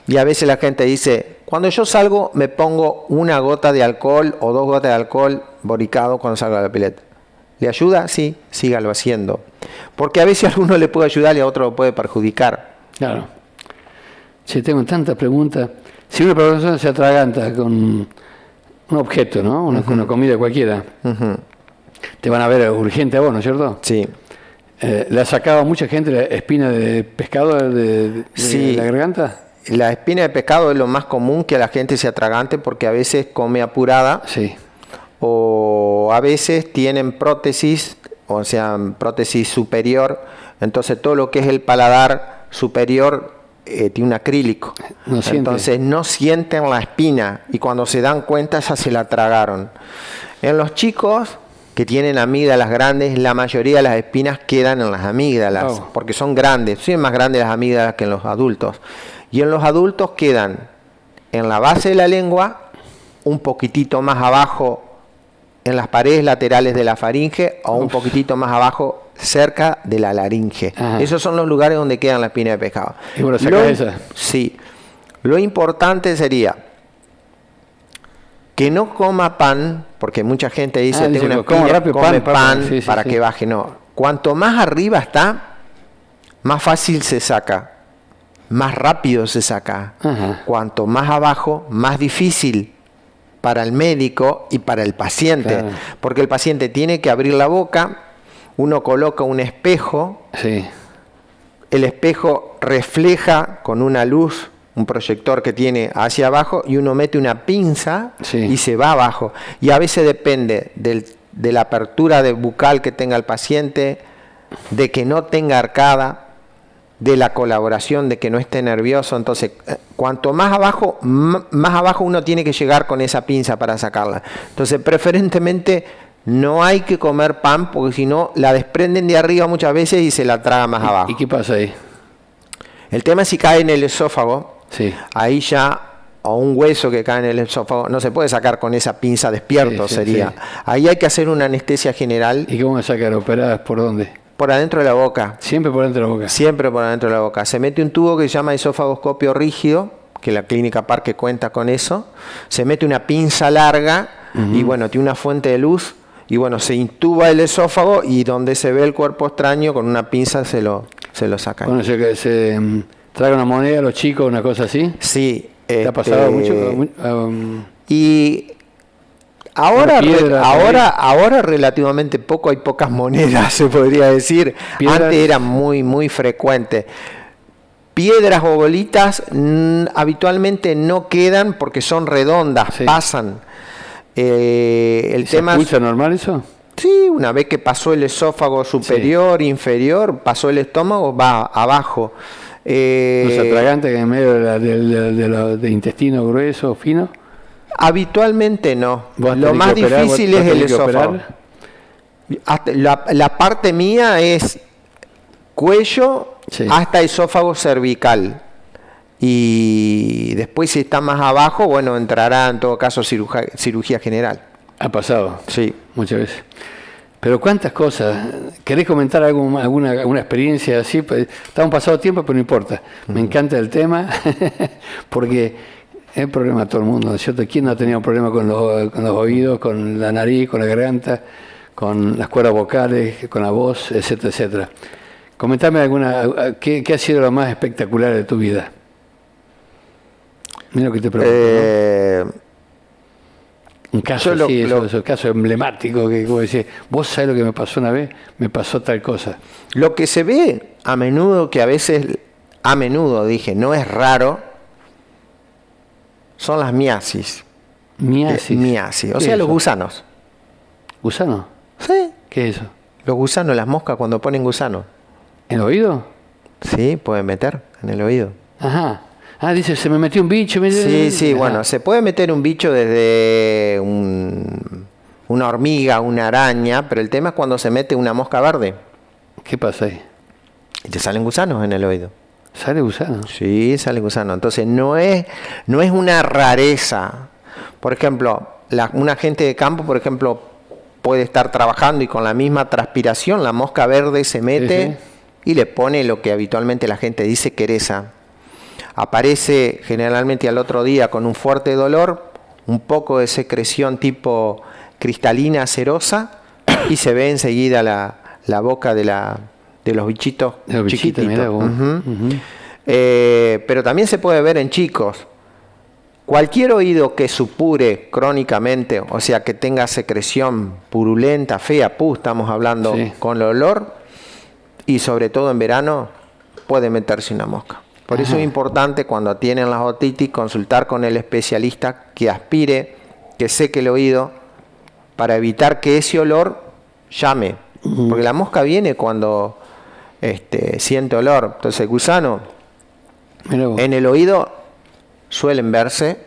Speaker 2: Y a veces la gente dice, cuando yo salgo me pongo una gota de alcohol o 2 gotas de alcohol boricado cuando salgo de la pileta. ¿Le ayuda? Sí, sígalo haciendo. Porque a veces a uno le puede ayudar y a otro lo puede perjudicar.
Speaker 1: Claro. Sí, tengo tantas preguntas. Si una persona se atraganta con un objeto, ¿no? Una comida cualquiera, te van a ver urgente a vos, ¿no es cierto?
Speaker 2: Sí.
Speaker 1: ¿Le ha sacado a mucha gente la espina de pescado de la garganta?
Speaker 2: La espina de pescado es lo más común que a la gente se atragante porque a veces come apurada.
Speaker 1: Sí.
Speaker 2: O a veces tienen prótesis, o sea, prótesis superior. Entonces todo lo que es el paladar superior tiene un acrílico. Entonces no sienten la espina y cuando se dan cuenta ya se la tragaron. En los chicos que tienen amígdalas grandes, la mayoría de las espinas quedan en las amígdalas, porque son grandes, son más grandes las amígdalas que en los adultos. Y en los adultos quedan en la base de la lengua, un poquitito más abajo en las paredes laterales de la faringe o un poquitito más abajo cerca de la laringe. Ajá. Esos son los lugares donde quedan la espina de pescado.
Speaker 1: ¿Y bueno, sacas esa?
Speaker 2: Sí. Lo importante sería que no coma pan, porque mucha gente dice, tengo una espina, come pan sí, para que baje. No. Cuanto más arriba está, más fácil se saca. Más rápido se saca. Ajá. Cuanto más abajo, más difícil para el médico y para el paciente. Claro. Porque el paciente tiene que abrir la boca, uno coloca un espejo,
Speaker 1: sí.
Speaker 2: El espejo refleja con una luz, un proyector que tiene hacia abajo, y uno mete una pinza y se va abajo. Y a veces depende de la apertura bucal que tenga el paciente, de que no tenga arcada, de la colaboración, de que no esté nervioso. Entonces, cuanto más abajo uno tiene que llegar con esa pinza para sacarla. Entonces, preferentemente no hay que comer pan, porque si no, la desprenden de arriba muchas veces y se la traga más abajo.
Speaker 1: ¿Y qué pasa ahí?
Speaker 2: El tema es si cae en el esófago,
Speaker 1: sí.
Speaker 2: Ahí ya, o un hueso que cae en el esófago, no se puede sacar con esa pinza despierto, sería. Sí. Ahí hay que hacer una anestesia general.
Speaker 1: ¿Y cómo sacar? ¿Operadas por dónde?
Speaker 2: Por adentro de la boca.
Speaker 1: ¿Siempre por adentro de la boca?
Speaker 2: Siempre por adentro de la boca. Se mete un tubo que se llama esofagoscopio rígido, que la clínica Parque cuenta con eso. Se mete una pinza larga y bueno, tiene una fuente de luz y bueno, se intuba el esófago y donde se ve el cuerpo extraño con una pinza se lo sacan.
Speaker 1: Bueno, se traga una moneda a los chicos, una cosa así.
Speaker 2: Sí.
Speaker 1: ¿Te ha pasado mucho?
Speaker 2: Y ahora relativamente poco, hay pocas monedas, se podría decir. ¿Piedras? Antes era muy, muy frecuente. Piedras o bolitas habitualmente no quedan porque son redondas, pasan. El tema
Speaker 1: ¿Se escucha normal eso?
Speaker 2: Sí, una vez que pasó el esófago superior, inferior, pasó el estómago, va abajo.
Speaker 1: ¿Los atragantes en medio de intestino grueso, fino?
Speaker 2: Habitualmente no. Lo más difícil es el esófago. La parte mía es cuello hasta esófago cervical. Y después, si está más abajo, bueno, entrará en todo caso cirugía general.
Speaker 1: ¿Ha pasado?
Speaker 2: Sí.
Speaker 1: Muchas veces. Pero cuántas cosas. ¿Querés comentar alguna experiencia así? Estamos pasado tiempo, pero no importa. Me encanta el tema porque es un problema a todo el mundo, ¿cierto? ¿Quién no ha tenido un problema con los oídos, con la nariz, con la garganta, con las cuerdas vocales, con la voz, etcétera, etcétera? Comentame ¿qué ha sido lo más espectacular de tu vida? Mira lo que te pregunto, ¿no? Un caso así, esos casos emblemáticos que como decís, vos sabés lo que me pasó una vez, me pasó tal cosa.
Speaker 2: Lo que se ve a menudo, que no es raro, son las miasis.
Speaker 1: Miasis.
Speaker 2: O sea, los gusanos.
Speaker 1: ¿Gusanos?
Speaker 2: Sí.
Speaker 1: ¿Qué es eso?
Speaker 2: Los gusanos, las moscas cuando ponen gusanos.
Speaker 1: ¿En el oído?
Speaker 2: Sí, pueden meter en el oído.
Speaker 1: Ajá. Ah, dice, se me metió un bicho.
Speaker 2: Sí, bueno, se puede meter un bicho desde una hormiga, una araña, pero el tema es cuando se mete una mosca verde.
Speaker 1: ¿Qué pasa ahí?
Speaker 2: Y te salen gusanos en el oído.
Speaker 1: ¿Sale gusano?
Speaker 2: Sí, sale gusano. Entonces no es una rareza. Por ejemplo, un agente de campo, por ejemplo, puede estar trabajando y con la misma transpiración la mosca verde se mete y le pone lo que habitualmente la gente dice quereza. Aparece generalmente al otro día con un fuerte dolor, un poco de secreción tipo cristalina cerosa y se ve enseguida la boca de los bichitos chiquititos.
Speaker 1: Mirá vos.
Speaker 2: Pero también se puede ver en chicos. Cualquier oído que supure crónicamente, o sea, que tenga secreción purulenta, fea, estamos hablando con el olor, y sobre todo en verano, puede meterse una mosca. Por eso es importante cuando tienen las otitis consultar con el especialista que aspire, que seque el oído, para evitar que ese olor llame. Porque la mosca viene cuando siente olor. Entonces el gusano en el oído suelen verse,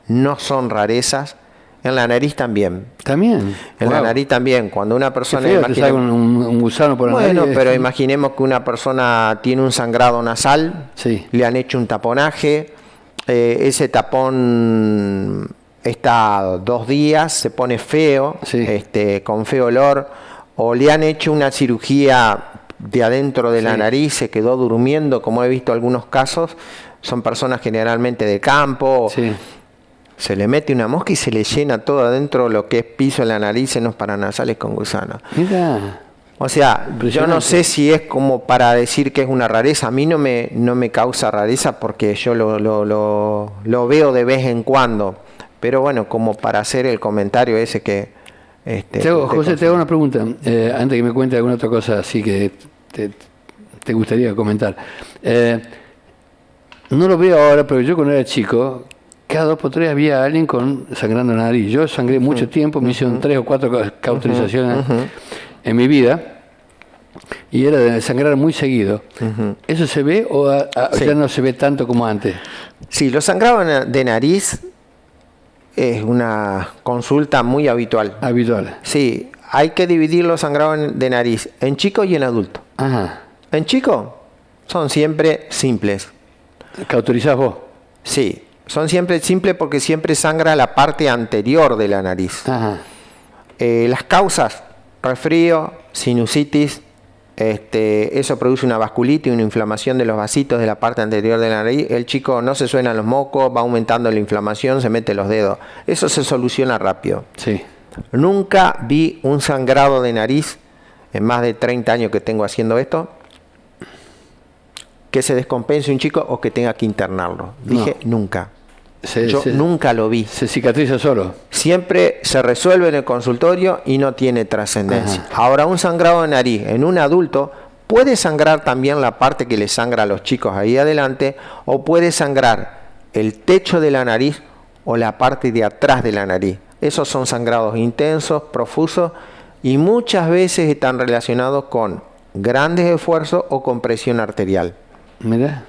Speaker 2: no son rarezas. En la nariz también.
Speaker 1: ¿También?
Speaker 2: En la nariz también. Cuando una persona...
Speaker 1: Qué feo que salga un gusano por la nariz.
Speaker 2: Bueno, pero imaginemos que una persona tiene un sangrado nasal, le han hecho un taponaje, ese tapón está 2 días, se pone feo, con feo olor, o le han hecho una cirugía de adentro de la nariz, se quedó durmiendo, como he visto algunos casos, son personas generalmente de campo... Se le mete una mosca y se le llena todo adentro lo que es piso de la nariz, senos paranasales con gusano.
Speaker 1: Mira.
Speaker 2: O sea, yo no sé si es como para decir que es una rareza. A mí no me causa rareza porque yo lo veo de vez en cuando. Pero bueno, como para hacer el comentario ese que...
Speaker 1: José, te hago una pregunta. Antes que me cuente alguna otra cosa así que te gustaría comentar. No lo veo ahora, pero yo cuando era chico... Cada 2 por 3 había alguien sangrando la nariz. Yo sangré mucho tiempo, me hicieron 3 o 4 cauterizaciones en mi vida y era de sangrar muy seguido. ¿Eso se ve o ya no se ve tanto como antes?
Speaker 2: Sí, los sangrados de nariz es una consulta muy habitual.
Speaker 1: Habitual.
Speaker 2: Sí, hay que dividir los sangrados de nariz en chico y en adulto. En chico son siempre simples.
Speaker 1: ¿Cauterizás vos?
Speaker 2: Sí. Son siempre simples porque siempre sangra la parte anterior de la nariz. Las causas, resfrío, sinusitis, eso produce una vasculitis, una inflamación de los vasitos de la parte anterior de la nariz. El chico no se suenan los mocos, va aumentando la inflamación, se mete los dedos. Eso se soluciona rápido. Nunca vi un sangrado de nariz, en más de 30 años que tengo haciendo esto, que se descompense un chico o que tenga que internarlo. Dije nunca. Yo nunca lo vi.
Speaker 1: ¿Se cicatriza solo?
Speaker 2: Siempre se resuelve en el consultorio y no tiene trascendencia. Ahora, un sangrado de nariz en un adulto puede sangrar también la parte que le sangra a los chicos ahí adelante, o puede sangrar el techo de la nariz o la parte de atrás de la nariz. Esos son sangrados intensos, profusos, y muchas veces están relacionados con grandes esfuerzos o con presión arterial.
Speaker 1: Mira,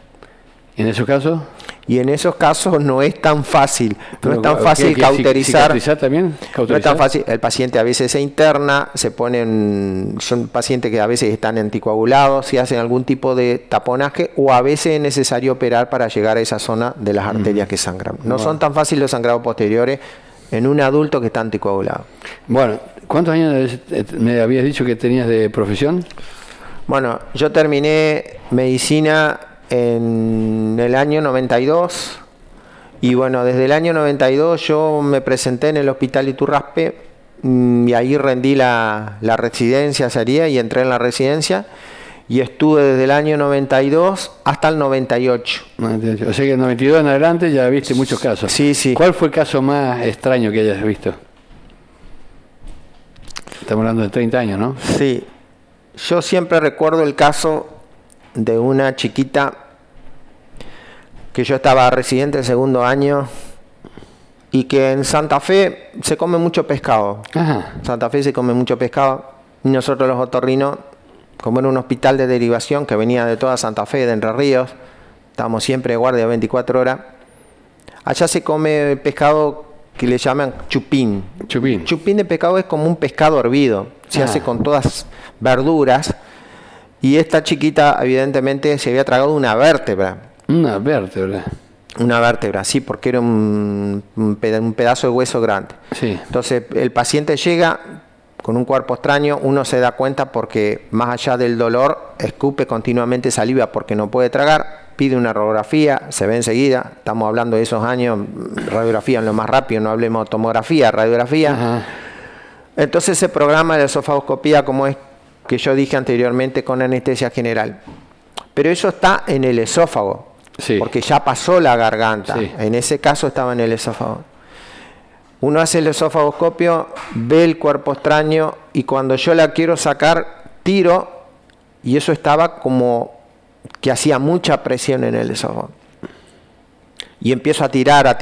Speaker 1: ¿en esos casos?
Speaker 2: Y en esos casos no es tan fácil, no es tan fácil cauterizar.
Speaker 1: ¿Cauterizar también?
Speaker 2: No es tan fácil. El paciente a veces se interna, son pacientes que a veces están anticoagulados, si hacen algún tipo de taponaje, o a veces es necesario operar para llegar a esa zona de las arterias que sangran. No son tan fáciles los sangrados posteriores en un adulto que está anticoagulado.
Speaker 1: Bueno, ¿cuántos años me habías dicho que tenías de profesión?
Speaker 2: Bueno, yo terminé medicina en el año 92 y bueno, desde el año 92 yo me presenté en el Hospital Iturraspe y ahí rendí la residencia y entré en la residencia y estuve desde el año 92 hasta el 98.
Speaker 1: O sea que en el 92 en adelante ya viste muchos casos.
Speaker 2: Sí.
Speaker 1: ¿Cuál fue el caso más extraño que hayas visto? Estamos hablando de 30 años, ¿no?
Speaker 2: Sí. Yo siempre recuerdo el caso de una chiquita que yo estaba residente el 2.º año y que en Santa Fe se come mucho pescado. En Santa Fe se come mucho pescado y nosotros los otorrinos, como era un hospital de derivación que venía de toda Santa Fe, de Entre Ríos, estábamos siempre de guardia 24 horas, allá se come pescado que le llaman chupín. Chupín de pescado es como un pescado hervido, se hace con todas verduras. Y esta chiquita evidentemente se había tragado una vértebra.
Speaker 1: Una vértebra.
Speaker 2: Una vértebra, sí, porque era un pedazo de hueso grande.
Speaker 1: Sí.
Speaker 2: Entonces el paciente llega con un cuerpo extraño, uno se da cuenta porque más allá del dolor, escupe continuamente saliva porque no puede tragar, pide una radiografía, se ve enseguida, estamos hablando de esos años, radiografía en lo más rápido, no hablemos de tomografía, radiografía. Entonces se programa la esofagoscopía como es que yo dije anteriormente con anestesia general. Pero eso está en el esófago,
Speaker 1: Sí.
Speaker 2: porque ya pasó la garganta.
Speaker 1: Sí.
Speaker 2: En ese caso estaba en el esófago. Uno hace el esofagoscopio, ve el cuerpo extraño y cuando yo la quiero sacar, tiro y eso estaba como que hacía mucha presión en el esófago. Y empiezo a tirar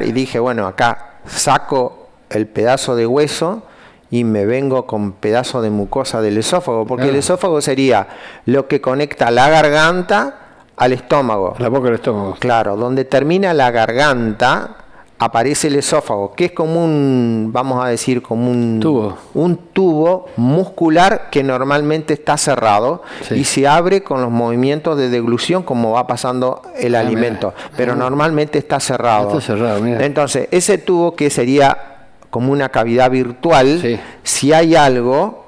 Speaker 2: y dije, bueno, acá saco el pedazo de hueso y me vengo con pedazo de mucosa del esófago, porque el esófago sería lo que conecta la garganta al estómago.
Speaker 1: La boca del estómago.
Speaker 2: Claro, donde termina la garganta aparece el esófago, que es como un, vamos a decir, como un tubo muscular que normalmente está cerrado y se abre con los movimientos de deglución como va pasando el alimento, pero normalmente está cerrado.
Speaker 1: Está cerrado, mira.
Speaker 2: Entonces, ese tubo que sería como una cavidad virtual, si hay algo,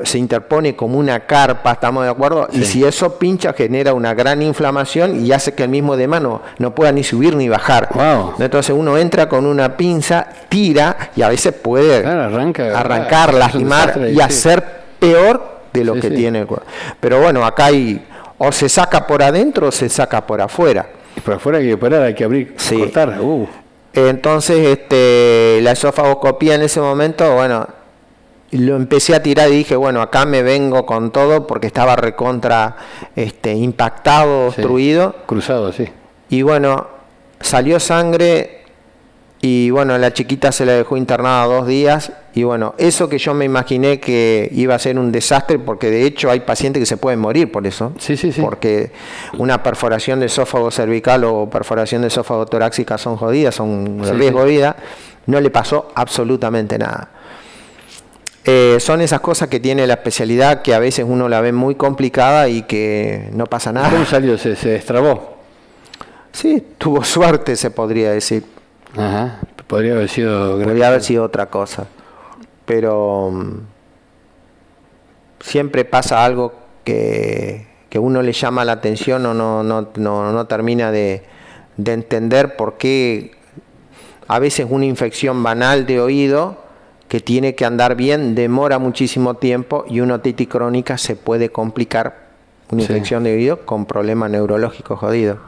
Speaker 2: se interpone como una carpa, ¿estamos de acuerdo? Y si eso pincha, genera una gran inflamación y hace que el mismo edema no pueda ni subir ni bajar.
Speaker 1: Wow.
Speaker 2: Entonces uno entra con una pinza, tira y a veces puede arrancar, lastimar y hacer peor de lo que tiene el cuerpo. Pero bueno, acá hay, o se saca por adentro o se saca por afuera.
Speaker 1: Y por afuera hay que operar, hay que abrir, cortar.
Speaker 2: Entonces la esofagoscopía en ese momento, bueno, lo empecé a tirar y dije, bueno, acá me vengo con todo porque estaba recontra impactado, obstruido.
Speaker 1: Cruzado, sí.
Speaker 2: Y bueno, salió sangre y bueno, la chiquita se la dejó internada 2 días. Y bueno, eso que yo me imaginé que iba a ser un desastre, porque de hecho hay pacientes que se pueden morir por eso.
Speaker 1: Sí.
Speaker 2: Porque una perforación de esófago cervical o perforación de esófago torácica son jodidas, son de riesgo de vida. No le pasó absolutamente nada. Son esas cosas que tiene la especialidad que a veces uno la ve muy complicada y que no pasa nada.
Speaker 1: ¿Cómo salió? ¿Se destrabó?
Speaker 2: Sí, tuvo suerte, se podría decir.
Speaker 1: Ajá. Podría haber sido
Speaker 2: otra cosa. Pero siempre pasa algo que uno le llama la atención o no termina de entender por qué a veces una infección banal de oído que tiene que andar bien, demora muchísimo tiempo y una otitis crónica se puede complicar, una infección de oído con problemas neurológicos jodidos.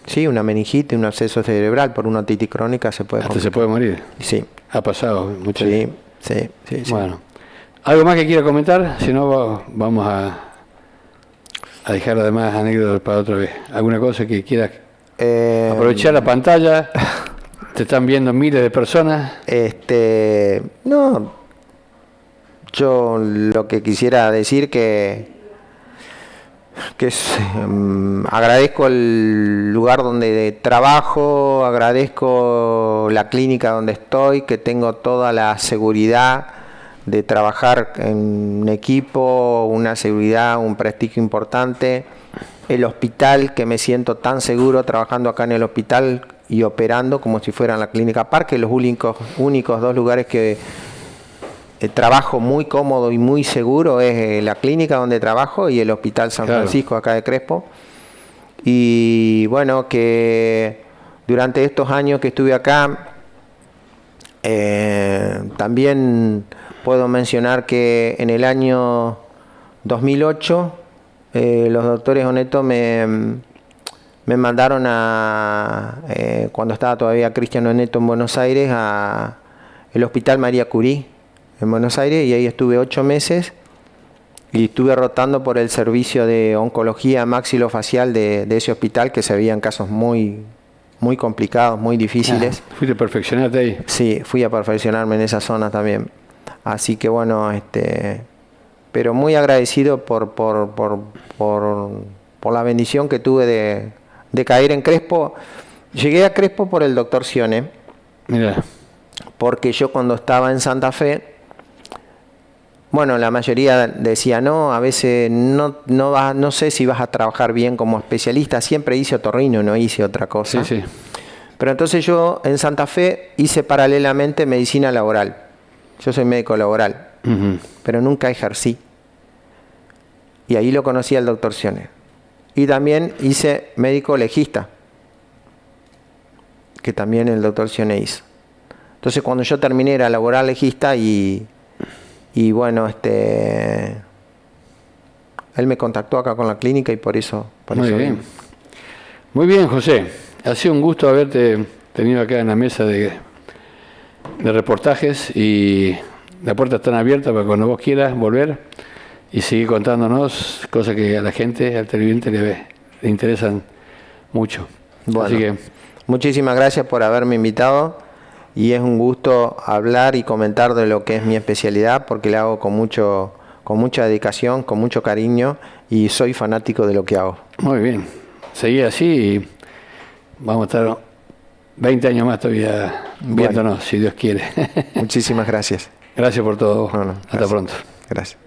Speaker 2: Sí, una meningitis, un absceso cerebral por una otitis crónica se puede complicar.
Speaker 1: Se puede morir.
Speaker 2: Sí.
Speaker 1: Ha pasado muchas
Speaker 2: veces. Sí.
Speaker 1: Bueno, ¿algo más que quiera comentar? Si no, vamos a dejar además anécdotas para otra vez. ¿Alguna cosa que quieras aprovechar la pantalla? ¿Te están viendo miles de personas?
Speaker 2: No, yo lo que quisiera decir que agradezco el lugar donde trabajo, agradezco la clínica donde estoy, que tengo toda la seguridad de trabajar en equipo, una seguridad, un prestigio importante, el hospital, que me siento tan seguro trabajando acá en el hospital y operando como si fuera en la clínica Parque, los únicos 2 lugares que trabajo muy cómodo y muy seguro es la clínica donde trabajo y el Hospital San Francisco acá de Crespo. Y bueno, que durante estos años que estuve acá, también puedo mencionar que en el año 2008 los doctores Oneto me mandaron cuando estaba todavía Cristian Oneto en Buenos Aires, a el Hospital María Curie en Buenos Aires, y ahí estuve 8 meses y estuve rotando por el servicio de oncología maxilofacial de ese hospital, que se veían casos muy complicados, muy difíciles.
Speaker 1: ¿Fuiste a perfeccionarte ahí?
Speaker 2: Sí, fui a perfeccionarme en esa zona también. Así que bueno, pero muy agradecido por la bendición que tuve de caer en Crespo. Llegué a Crespo por el doctor Sione.
Speaker 1: Mira.
Speaker 2: Porque yo cuando estaba en Santa Fe, bueno, la mayoría decía, no, a veces no sé si vas a trabajar bien como especialista. Siempre hice otorrino, no hice otra cosa.
Speaker 1: Sí.
Speaker 2: Pero entonces yo en Santa Fe hice paralelamente medicina laboral. Yo soy médico laboral, pero nunca ejercí. Y ahí lo conocí al doctor Sione. Y también hice médico legista, que también el doctor Sione hizo. Entonces cuando yo terminé era laboral legista y Y bueno, él me contactó acá con la clínica y por eso
Speaker 1: Muy bien.
Speaker 2: vine.
Speaker 1: Muy bien, José. Ha sido un gusto haberte tenido acá en la mesa de reportajes, y la puerta está abierta para cuando vos quieras volver y seguir contándonos cosas que a la gente, al televidente le interesan mucho.
Speaker 2: Bueno,
Speaker 1: así que
Speaker 2: muchísimas gracias por haberme invitado y es un gusto hablar y comentar de lo que es mi especialidad, porque la hago con mucha dedicación, con mucho cariño y soy fanático de lo que hago.
Speaker 1: muy bien. Seguí así y vamos a estar 20 años más todavía viéndonos, si Dios quiere.
Speaker 2: Muchísimas gracias.
Speaker 1: Gracias por todo.
Speaker 2: No,
Speaker 1: Hasta
Speaker 2: gracias.
Speaker 1: pronto.
Speaker 2: Gracias.